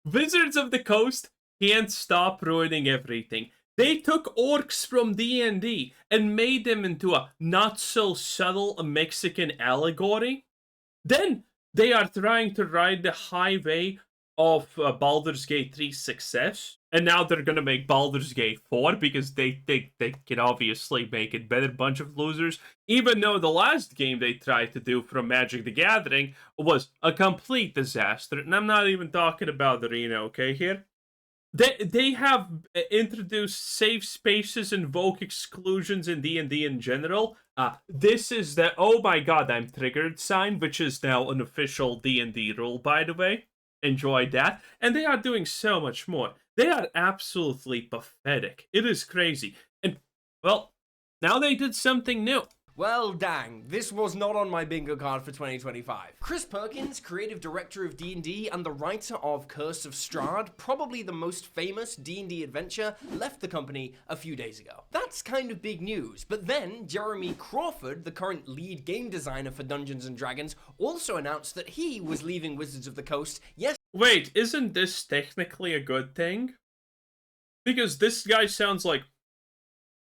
Wizards of the Coast can't stop ruining everything. They took orcs from D&D and made them into a not-so-subtle Mexican allegory. Then they are trying to ride the highway of Baldur's Gate 3's success, and now they're gonna make Baldur's Gate 4 because they think they can obviously make it better. Bunch of losers. Even though the last game they tried to do from Magic the Gathering was a complete disaster, and I'm not even talking about Arena, okay, here? They have introduced safe spaces and invoke exclusions in D&D in general. This is the oh my god I'm triggered sign, which is now an official D&D rule, by the way. Enjoy that. And they are doing so much more. They are absolutely pathetic. It is crazy. And, well, now they did something new. Well, dang, this was not on my bingo card for 2025. Chris Perkins, creative director of D&D and the writer of Curse of Strahd, probably the most famous D&D adventure, left the company a few days ago. That's kind of big news, but then Jeremy Crawford, the current lead game designer for Dungeons & Dragons, also announced that he was leaving Wizards of the Coast. Yes. Wait, isn't this technically a good thing? Because this guy sounds like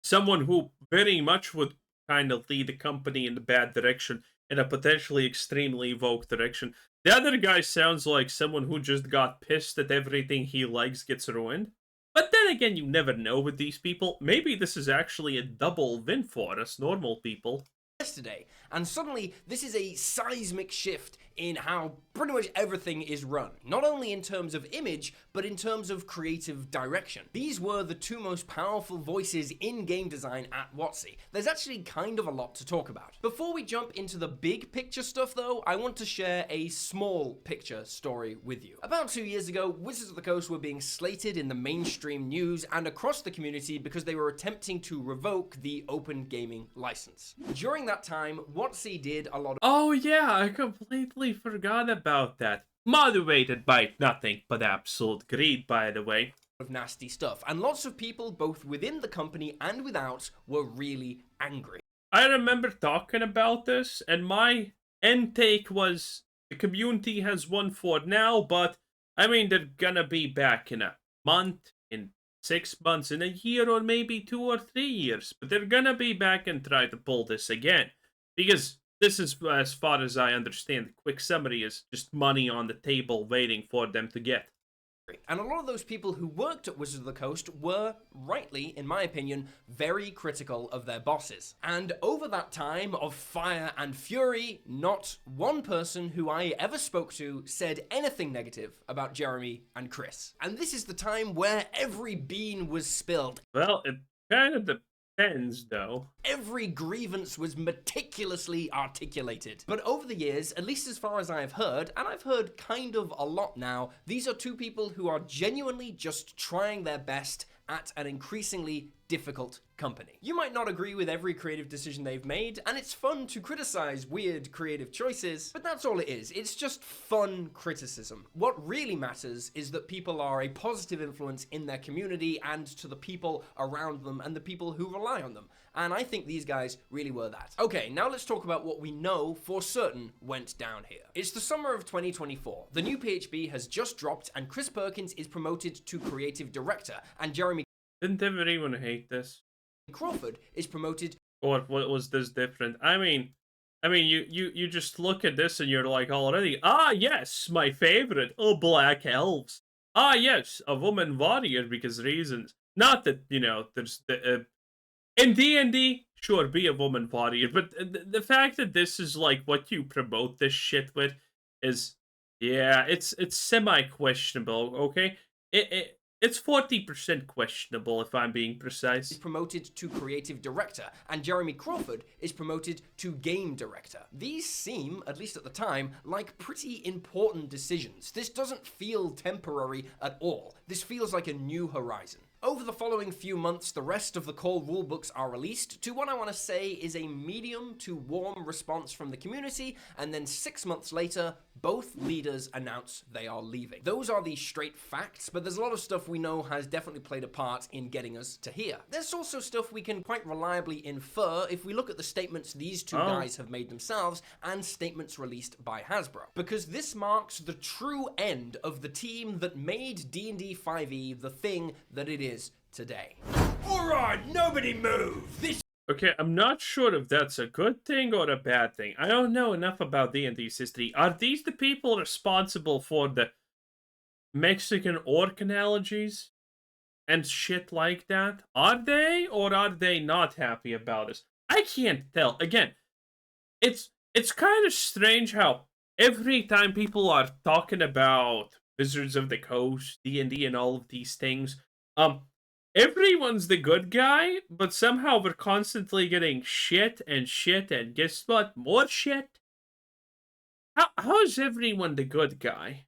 someone who very much would kind of lead the company in the bad direction, in a potentially extremely woke direction. The other guy sounds like someone who just got pissed that everything he likes gets ruined. But then again, you never know with these people. Maybe this is actually a double win for us normal people. Yesterday, and suddenly this is a seismic shift in how pretty much everything is run, not only in terms of image, but in terms of creative direction. These were the two most powerful voices in game design at WotC. There's actually kind of a lot to talk about. Before we jump into the big picture stuff though, I want to share a small picture story with you. About 2 years ago, Wizards of the Coast were being slated in the mainstream news and across the community because they were attempting to revoke the open gaming license. During that time, WotC did a lot of— Oh yeah, I completely forgot about that. Motivated by nothing but absolute greed, by the way. Of nasty stuff, and lots of people, both within the company and without, were really angry. I remember talking about this, and my end take was the community has won for now, but I mean, they're gonna be back in a month, in 6 months, in a year, or maybe 2 or 3 years. But they're gonna be back and try to pull this again. Because this is, as far as I understand, the quick summary is just money on the table waiting for them to get. And a lot of those people who worked at Wizards of the Coast were, rightly, in my opinion, very critical of their bosses. And over that time of fire and fury, not one person who I ever spoke to said anything negative about Jeremy and Chris. And this is the time where every bean was spilled. Well, it kind of depends, though. Every grievance was meticulously articulated. But over the years, at least as far as I have heard, and I've heard kind of a lot now, these are two people who are genuinely just trying their best at an increasingly difficult company. You might not agree with every creative decision they've made, and it's fun to criticize weird creative choices, but that's all it is. It's just fun criticism. What really matters is that people are a positive influence in their community and to the people around them and the people who rely on them. And I think these guys really were that. Okay, now let's talk about what we know for certain went down here. It's the summer of 2024. The new PHB has just dropped, and Chris Perkins is promoted to creative director, and Jeremy Didn't everyone hate this? Crawford is promoted. Or what was this different? I mean, you just look at this and you're like already, ah yes, my favorite, oh black elves. Ah yes, a woman warrior because reasons. Not that, you know, there's the in D&D, sure, be a woman warrior, but the fact that this is like what you promote this shit with is, yeah, it's semi-questionable, okay? It's 40% questionable, if I'm being precise. Is promoted to creative director, and Jeremy Crawford is promoted to game director. These seem, at least at the time, like pretty important decisions. This doesn't feel temporary at all. This feels like a new horizon. Over the following few months, the rest of the core rulebooks are released to what I want to say is a medium to warm response from the community, and then 6 months later, both leaders announce they are leaving. Those are the straight facts, but there's a lot of stuff we know has definitely played a part in getting us to here. There's also stuff we can quite reliably infer if we look at the statements these two guys have made themselves and statements released by Hasbro. Because this marks the true end of the team that made D&D 5e the thing that it is today. Alright, nobody move! This Okay, I'm not sure if that's a good thing or a bad thing. I don't know enough about D&D's history. Are these the people responsible for the Mexican orc analogies and shit like that? Are they, or are they not happy about this? I can't tell. Again, it's kind of strange how every time people are talking about Wizards of the Coast, D&D, and all of these things, everyone's the good guy, but somehow we're constantly getting shit, and guess what? More shit? How is everyone the good guy?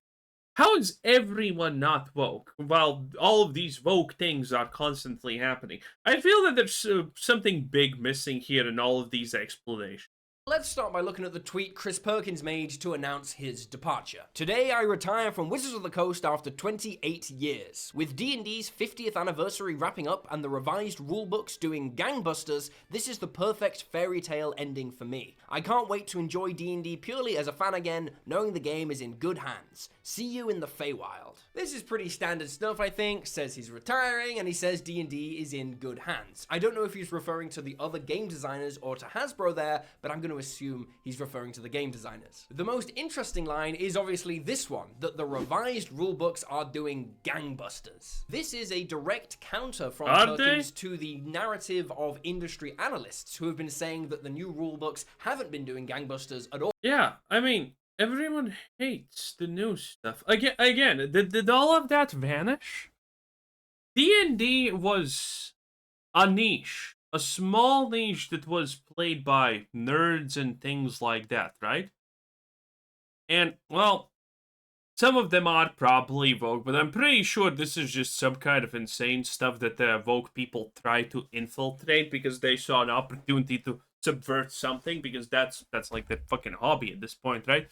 How is everyone not woke while all of these woke things are constantly happening? I feel that there's something big missing here in all of these explanations. Let's start by looking at the tweet Chris Perkins made to announce his departure. Today I retire from Wizards of the Coast after 28 years. With D&D's 50th anniversary wrapping up and the revised rulebooks doing gangbusters, this is the perfect fairy tale ending for me. I can't wait to enjoy D&D purely as a fan again, knowing the game is in good hands. See you in the Feywild. This is pretty standard stuff, I think. Says he's retiring and he says D&D is in good hands. I don't know if he's referring to the other game designers or to Hasbro there, but I'm going to assume he's referring to the game designers. The most interesting line is obviously this one, that the revised rulebooks are doing gangbusters. This is a direct counter from Perkins to the narrative of industry analysts who have been saying that the new rulebooks haven't been doing gangbusters at all. Yeah, I mean, everyone hates the new stuff. Again, did all of that vanish? D&D was a niche. A small niche that was played by nerds and things like that, right? And, well, some of them are probably woke, but I'm pretty sure this is just some kind of insane stuff that the woke people try to infiltrate because they saw an opportunity to subvert something, because that's like their fucking hobby at this point, right?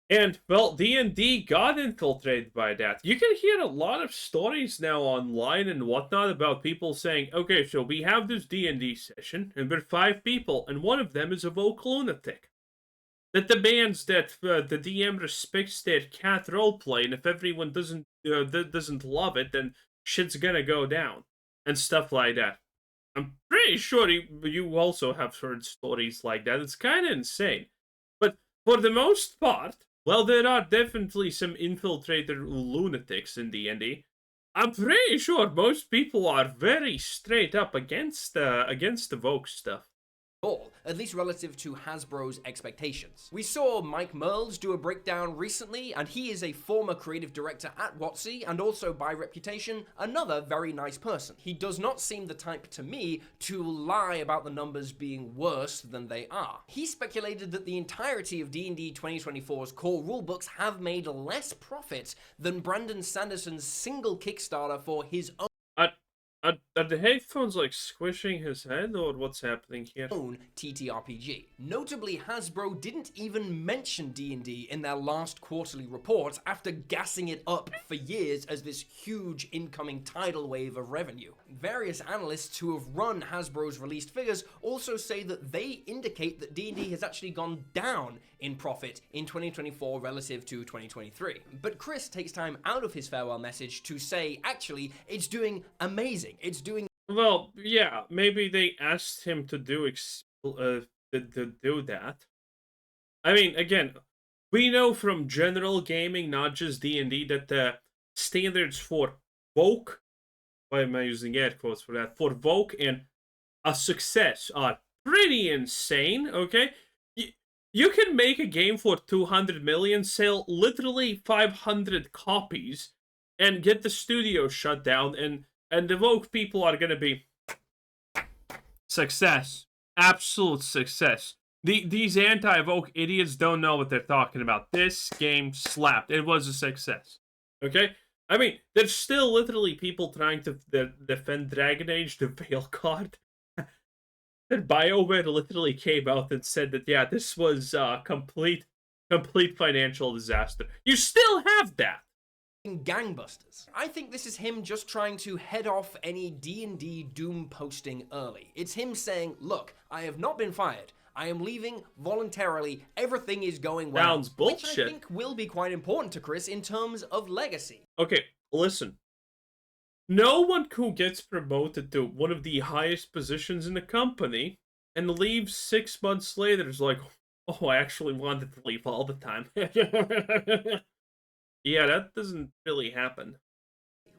And, well, D&D got infiltrated by that. You can hear a lot of stories now online and whatnot about people saying, okay, so we have this D&D session, and we're 5 people, and one of them is a woke lunatic. That demands that the DM respects their cat roleplay, and if everyone doesn't love it, then shit's gonna go down. And stuff like that. I'm pretty sure you also have heard stories like that. It's kind of insane. But for the most part, well, there are definitely some infiltrator lunatics in D&D. I'm pretty sure most people are very straight up against the woke stuff. At least relative to Hasbro's expectations. We saw Mike Merles do a breakdown recently, and he is a former creative director at WotC, and also by reputation, another very nice person. He does not seem the type to me to lie about the numbers being worse than they are. He speculated that the entirety of D&D 2024's core rulebooks have made less profit than Brandon Sanderson's single Kickstarter for his own Are the headphones like squishing his head, or what's happening here? Own TTRPG. Notably, Hasbro didn't even mention D&D in their last quarterly report after gassing it up for years as this huge incoming tidal wave of revenue. Various analysts who have run Hasbro's released figures also say that they indicate that D&D has actually gone down in profit in 2024 relative to 2023. But Chris takes time out of his farewell message to say, actually, it's doing amazing. It's doing... Well, yeah, maybe they asked him to do that. I mean, again, we know from general gaming, not just D&D, that the standards for woke, why am I using air quotes for that, for woke and a success are pretty insane, okay? You can make a game for 200 million, sell literally 500 copies, and get the studio shut down, and the woke people are gonna be success. Absolute success. These anti-woke idiots don't know what they're talking about. This game slapped. It was a success. Okay? I mean, there's still literally people trying to defend Dragon Age, the Veil Guard. And BioWare literally came out and said that, yeah, this was complete financial disaster. You still have that. Gangbusters. I think this is him just trying to head off any D&D Doom posting early. It's him saying, look, I have not been fired. I am leaving voluntarily. Everything is going well. Sounds bullshit. Which I think will be quite important to Chris in terms of legacy. Okay, listen. No one who gets promoted to one of the highest positions in the company and leaves 6 months later is like, oh, I actually wanted to leave all the time. Yeah, that doesn't really happen.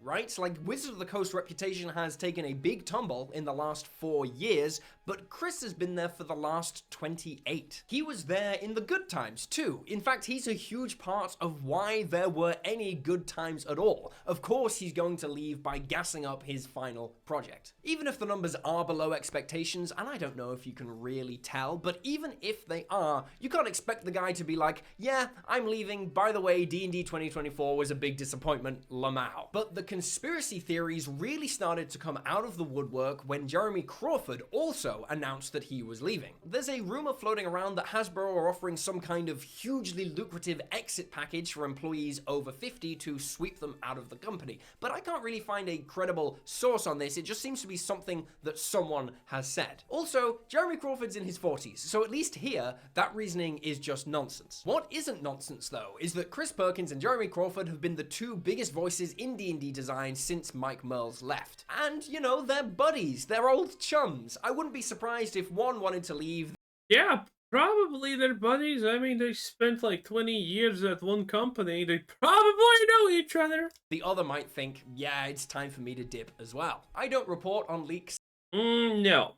Right? Like, Wizards of the Coast reputation has taken a big tumble in the last 4 years, but Chris has been there for the last 28. He was there in the good times, too. In fact, he's a huge part of why there were any good times at all. Of course, he's going to leave by gassing up his final project. Even if the numbers are below expectations, and I don't know if you can really tell, but even if they are, you can't expect the guy to be like, yeah, I'm leaving, by the way, D&D 2024 was a big disappointment, lamau. But the conspiracy theories really started to come out of the woodwork when Jeremy Crawford also announced that he was leaving. There's a rumor floating around that Hasbro are offering some kind of hugely lucrative exit package for employees over 50 to sweep them out of the company, but I can't really find a credible source on this. It just seems to be something that someone has said. Also, Jeremy Crawford's in his 40s, so at least here, that reasoning is just nonsense. What isn't nonsense, though, is that Chris Perkins and Jeremy Crawford have been the two biggest voices in D&D design since Mike Merle's left. And, you know, they're buddies, they're old chums. I wouldn't be surprised if one wanted to leave. Yeah, probably they're buddies. I mean, they spent like 20 years at one company. They probably know each other. The other might think, yeah, it's time for me to dip as well. I don't report on leaks. No.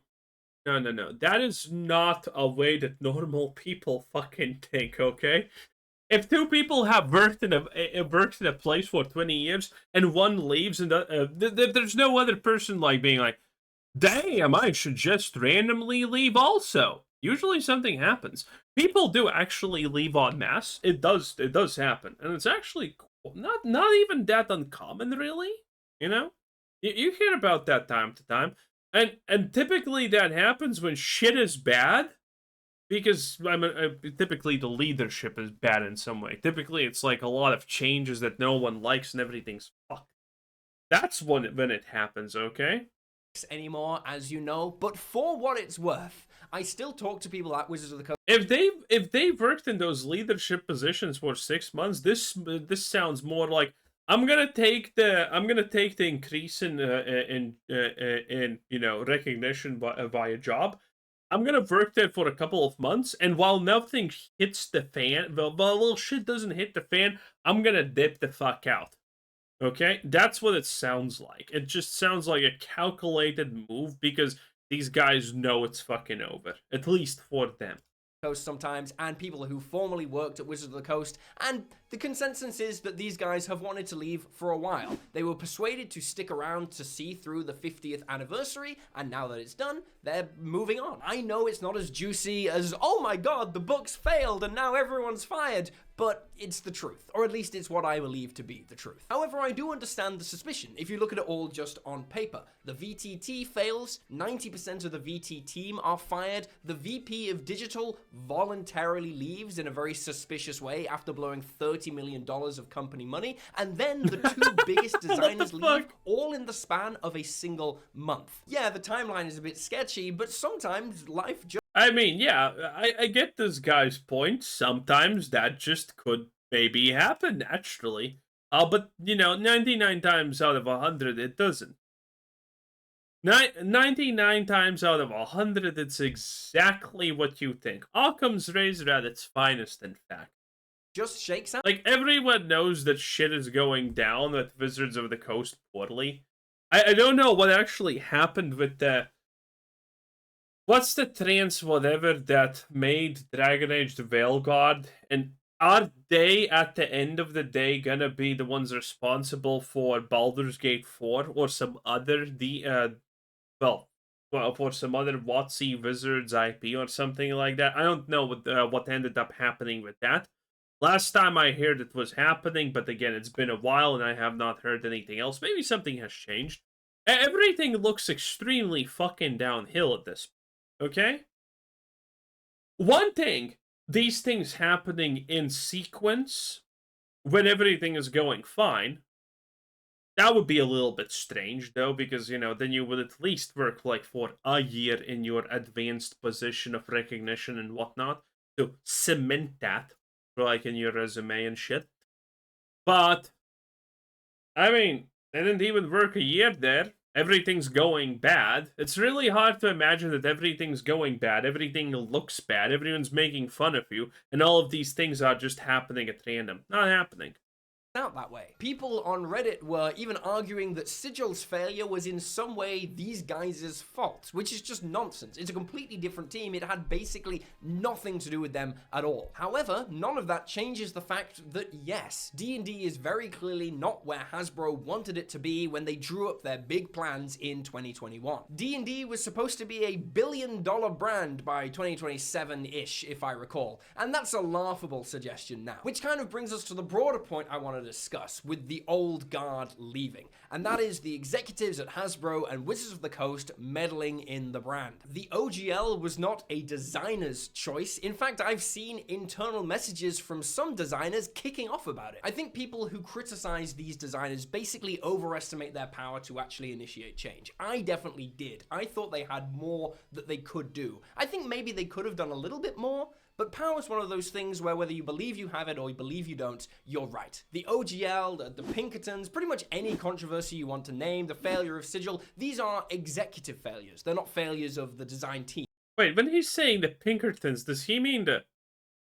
No. That is not a way that normal people fucking think, okay? If two people have worked in a place for 20 years and one leaves and there's no other person like being like, damn, I should just randomly leave also. Usually something happens. People do actually leave en masse. It does happen. And it's actually not even that uncommon, really. You know? You hear about that time to time. And typically that happens when shit is bad. Because typically the leadership is bad in some way. Typically it's like a lot of changes that no one likes and everything's fucked. That's when it happens, okay? Anymore, as you know, but for what it's worth, I still talk to people at Wizards of the Coast. If they've worked in those leadership positions for 6 months, this sounds more like I'm gonna take the increase in you know, recognition by a job. I'm gonna work there for a couple of months, and while nothing hits the fan, well, shit doesn't hit the fan, I'm gonna dip the fuck out. Okay? That's what it sounds like. It just sounds like a calculated move because these guys know it's fucking over. At least for them. Coast sometimes, and people who formerly worked at Wizards of the Coast, and the consensus is that these guys have wanted to leave for a while. They were persuaded to stick around to see through the 50th anniversary, and now that it's done, they're moving on. I know it's not as juicy as, oh my god, the books failed and now everyone's fired, but it's the truth, or at least it's what I believe to be the truth. However, I do understand the suspicion if you look at it all just on paper. The VTT fails, 90% of the VT team are fired, the VP of Digital voluntarily leaves in a very suspicious way after blowing $30 million of company money, and then the two biggest designers leave all in the span of a single month. Yeah, the timeline is a bit sketchy, but sometimes life just... I mean, yeah, I get this guy's point. Sometimes that just could maybe happen naturally. But, you know, 99 times out of 100, it doesn't. 99 times out of 100, it's exactly what you think. Occam's razor at its finest, in fact. Just shakes out. Like, everyone knows that shit is going down with Wizards of the Coast poorly. I don't know what actually happened with the... What's the trans whatever that made Dragon Age the Veil Guard? And are they, at the end of the day, gonna be the ones responsible for Baldur's Gate 4 or some other for some other WotC Wizards IP or something like that? I don't know what ended up happening with that. Last time I heard it was happening, but again, it's been a while and I have not heard anything else. Maybe something has changed. Everything looks extremely fucking downhill at this point, okay? One thing, these things happening in sequence when everything is going fine, that would be a little bit strange, though, because, then you would at least work, like, for a year in your advanced position of recognition and whatnot to cement that, like, in your resume and shit. But, I mean, they didn't even work a year there. Everything's going bad. It's really hard to imagine that everything's going bad. Everything looks bad. Everyone's making fun of you. And all of these things are just happening at random. Not happening. Out that way. People on Reddit were even arguing that Sigil's failure was in some way these guys' fault, which is just nonsense. It's a completely different team. It had basically nothing to do with them at all. However, none of that changes the fact that yes, D&D is very clearly not where Hasbro wanted it to be when they drew up their big plans in 2021. D&D was supposed to be a billion-dollar brand by 2027-ish, if I recall, and that's a laughable suggestion now. Which kind of brings us to the broader point I wanted to discuss with the old guard leaving, and that is the executives at Hasbro and Wizards of the Coast meddling in the brand. The OGL was not a designer's choice. In fact, I've seen internal messages from some designers kicking off about it. I think people who criticize these designers basically overestimate their power to actually initiate change. I definitely did. I thought they had more that they could do. I think maybe they could have done a little bit more, but power is one of those things where whether you believe you have it or you believe you don't, you're right. The OGL, the Pinkertons, pretty much any controversy you want to name, the failure of Sigil, these are executive failures. They're not failures of the design team. Wait, when he's saying the Pinkertons, does he mean the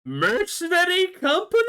mercenary company?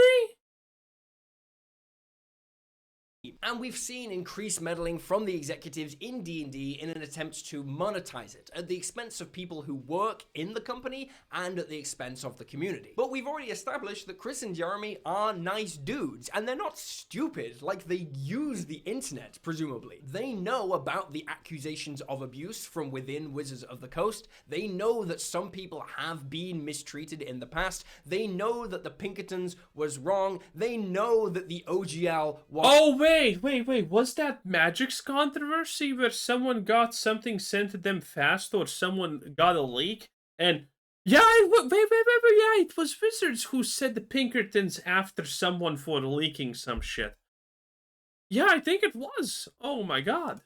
And we've seen increased meddling from the executives in D&D in an attempt to monetize it, at the expense of people who work in the company and at the expense of the community. But we've already established that Chris and Jeremy are nice dudes, and they're not stupid, like they use the internet, presumably. They know about the accusations of abuse from within Wizards of the Coast. They know that some people have been mistreated in the past. They know that the Pinkertons was wrong. They know that the OGL was... Oh, wait. Was that Magic's controversy where someone got something sent to them fast or someone got a leak? And yeah, it was Wizards who said the Pinkertons after someone for leaking some shit. Yeah, I think it was. Oh my god.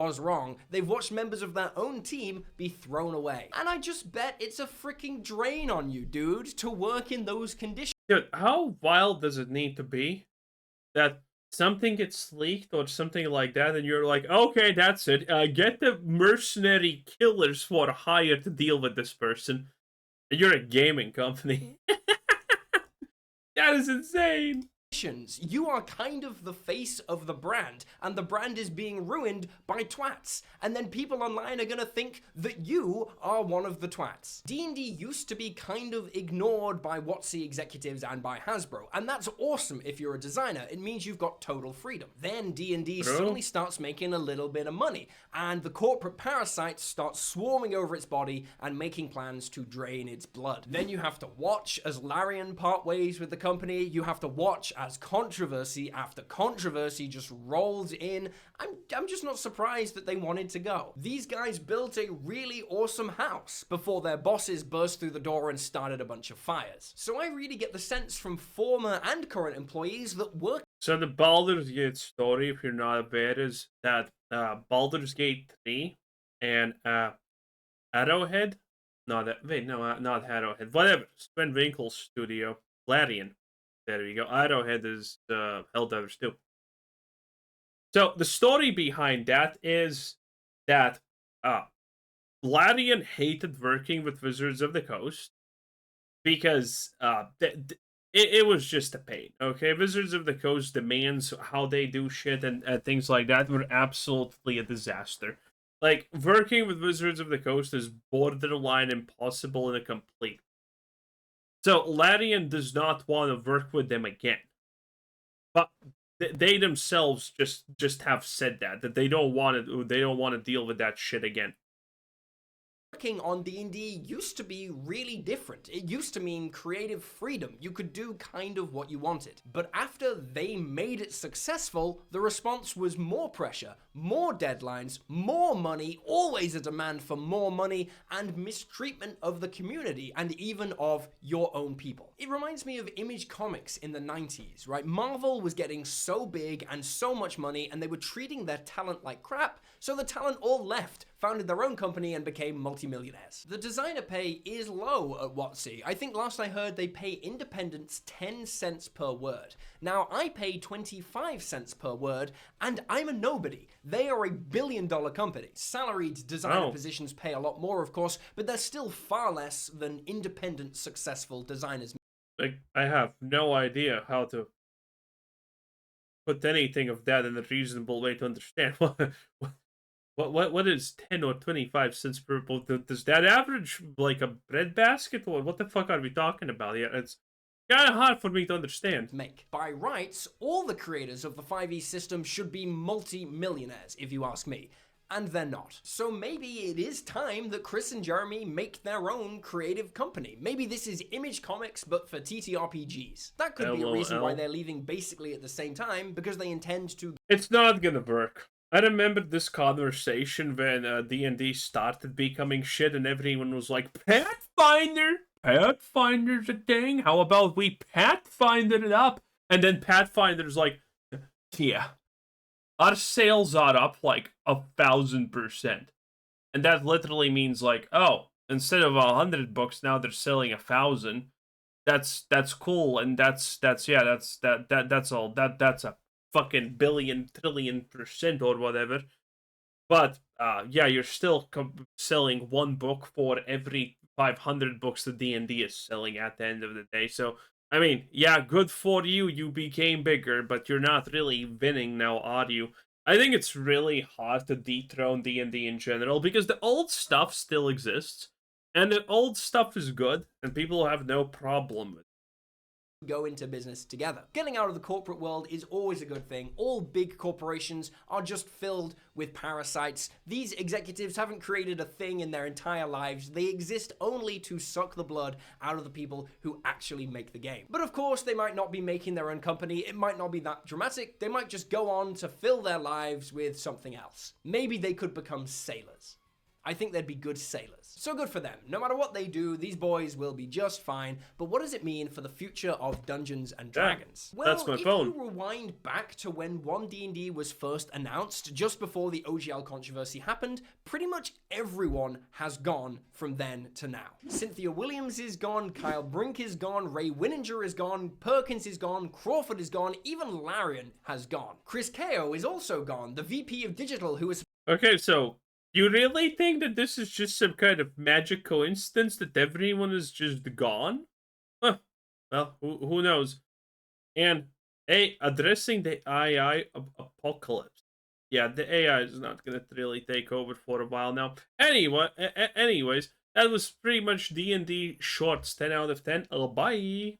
Was wrong. They've watched members of their own team be thrown away. And I just bet it's a freaking drain on you, dude, to work in those conditions. Dude, how wild does it need to be that something gets leaked or something like that, and you're like, okay, that's it. Get the mercenary killers for hire to deal with this person. And you're a gaming company. That is insane. You are kind of the face of the brand, and the brand is being ruined by twats. And then people online are gonna think that you are one of the twats. D&D used to be kind of ignored by WotC executives and by Hasbro, and that's awesome if you're a designer. It means you've got total freedom. Then D&D suddenly starts making a little bit of money, and the corporate parasites start swarming over its body and making plans to drain its blood. Then you have to watch as Larian part ways with the company. You have to watch as controversy after controversy just rolls in. I'm just not surprised that they wanted to go. These guys built a really awesome house before their bosses burst through the door and started a bunch of fires. So I really get the sense from former and current employees that work. So the Baldur's Gate story, if you're not aware, is that Baldur's Gate 3 and Arrowhead, not Arrowhead, whatever, Sven Winkle's studio, Larian. There you go. Arrowhead is Helldivers 2. So the story behind that is that Larian hated working with Wizards of the Coast because it was just a pain. Okay, Wizards of the Coast demands how they do shit and things like that were absolutely a disaster. Like, working with Wizards of the Coast is borderline impossible in a complete. So Larian does not want to work with them again, but they themselves just have said that they don't want to deal with that shit again. Working on D&D used to be really different. It used to mean creative freedom. You could do kind of what you wanted. But after they made it successful, the response was more pressure, more deadlines, more money, always a demand for more money, and mistreatment of the community and even of your own people. It reminds me of Image Comics in the 90s, right? Marvel was getting so big and so much money, and they were treating their talent like crap, so the talent all left, founded their own company, and became multimillionaires. The designer pay is low at WotC. I think last I heard they pay independents 10 cents per word. Now, I pay 25 cents per word, and I'm a nobody. They are a billion-dollar company. Salaried designer positions pay a lot more, of course, but they're still far less than independent, successful designers. Like, I have no idea how to put anything of that in a reasonable way to understand. What is 10 or 25 cents per book? Does that average like a bread basket, or what the fuck are we talking about here? It's kind of hard for me to understand. By rights, all the creators of the 5e system should be multi-millionaires, if you ask me. And they're not. So maybe it is time that Chris and Jeremy make their own creative company. Maybe this is Image Comics, but for TTRPGs. That could be a reason why they're leaving basically at the same time, because they intend to... It's not gonna work. I remember this conversation when D&D started becoming shit and everyone was like, Pathfinder's a thing? How about we Pathfinder it up? And then Pathfinder's like, yeah, our sales are up like 1,000%. And that literally means like, oh, instead of 100 books, now they're selling 1,000. That's cool, and that's a fucking billion trillion % or whatever. But yeah, you're still selling one book for every 500 books that D&D is selling at the end of the day. So I mean, yeah, good for you. You became bigger, but you're not really winning now, are you? I think it's really hard to dethrone D&D in general because the old stuff still exists, and the old stuff is good, and people have no problem with it. Go into business together. Getting out of the corporate world is always a good thing. All big corporations are just filled with parasites. These executives haven't created a thing in their entire lives. They exist only to suck the blood out of the people who actually make the game. But of course, they might not be making their own company. It might not be that dramatic. They might just go on to fill their lives with something else. Maybe they could become sailors. I think they'd be good sailors. So good for them. No matter what they do, these boys will be just fine. But what does it mean for the future of Dungeons and Dragons? Yeah, that's my phone. If you rewind back to when 1D&D was first announced, just before the OGL controversy happened, pretty much everyone has gone from then to now. Cynthia Williams is gone, Kyle Brink is gone, Ray Winninger is gone, Perkins is gone, Crawford is gone, even Larian has gone. Chris Kao is also gone, the VP of Digital who was... Okay, so... you really think that this is just some kind of magic coincidence that everyone is just gone? Huh. Well, who knows? And, hey, addressing the AI apocalypse. Yeah, the AI is not going to really take over for a while now. Anyway, anyways, that was pretty much D&D Shorts 10 out of 10. Bye!